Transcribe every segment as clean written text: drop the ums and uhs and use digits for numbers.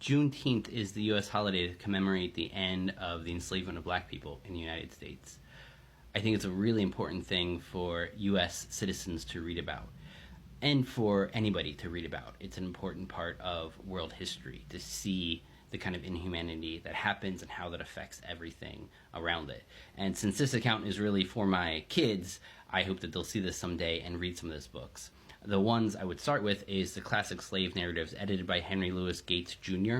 Juneteenth is the U.S. holiday to commemorate the end of the enslavement of black people in the United States. I think it's a really important thing for U.S. citizens to read about and for anybody to read about. It's an important part of world history to see the kind of inhumanity that happens and how that affects everything around it. And since this account is really for my kids, I hope that they'll see this someday and read some of those books. The ones I would start with is the classic slave narratives edited by Henry Louis Gates Jr.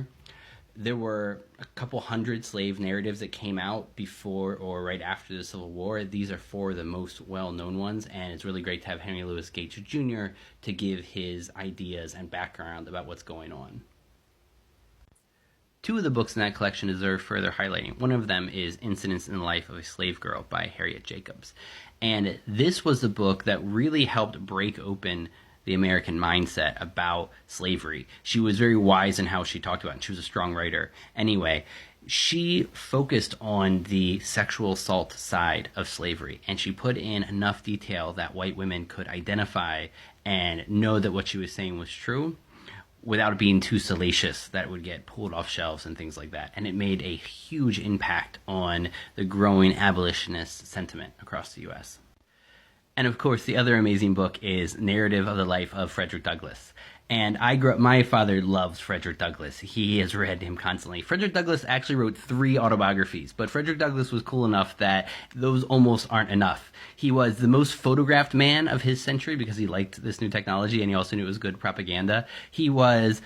There were a couple hundred slave narratives that came out before or right after the Civil War. These are four of the most well-known ones, and it's really great to have Henry Louis Gates Jr. to give his ideas and background about what's going on. Two of the books in that collection deserve further highlighting. One of them is Incidents in the Life of a Slave Girl by Harriet Jacobs. And this was the book that really helped break open the American mindset about slavery. She was very wise in how she talked about it, and she was a strong writer. Anyway, she focused on the sexual assault side of slavery, and she put in enough detail that white women could identify and know that what she was saying was true, without it being too salacious that it would get pulled off shelves and things like that. And it made a huge impact on the growing abolitionist sentiment across the U.S. And of course, the other amazing book is Narrative of the Life of Frederick Douglass. And my father loves Frederick Douglass. He has read him constantly. Frederick Douglass actually wrote 3 autobiographies, but Frederick Douglass was cool enough that those almost aren't enough. He was the most photographed man of his century because he liked this new technology and he also knew it was good propaganda. He was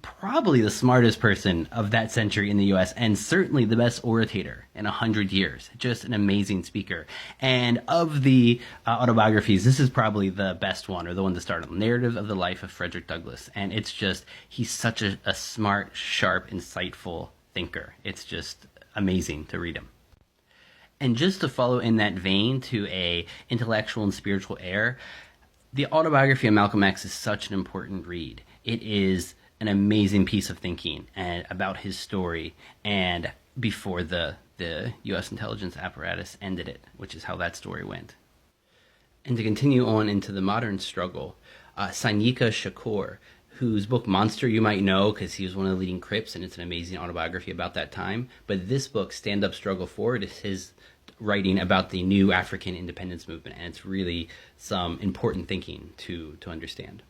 probably the smartest person of that century in the U.S. and certainly the best orator in 100 years. Just an amazing speaker. And of the autobiographies, this is probably the best one, or the one to start on, Narrative of the Life of Frederick Douglass. And it's just, he's such a smart, sharp, insightful thinker. It's just amazing to read him. And just to follow in that vein to a intellectual and spiritual air, the autobiography of Malcolm X is such an important read. It is an amazing piece of thinking and about his story and before the U.S. intelligence apparatus ended it, which is how that story went. And to continue on into the modern struggle, Sainika Shakur, whose book Monster you might know because he was one of the leading Crips, and it's an amazing autobiography about that time. But this book, Stand Up, Struggle Forward, is his writing about the new African independence movement, and it's really some important thinking to understand.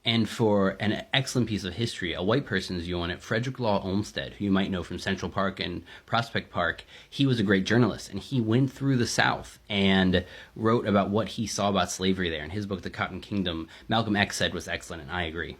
And for an excellent piece of history, a white person's view on it, Frederick Law Olmsted, who you might know from Central Park and Prospect Park, he was a great journalist, and he went through the South and wrote about what he saw about slavery there. In his book, The Cotton Kingdom, Malcolm X said was excellent, and I agree.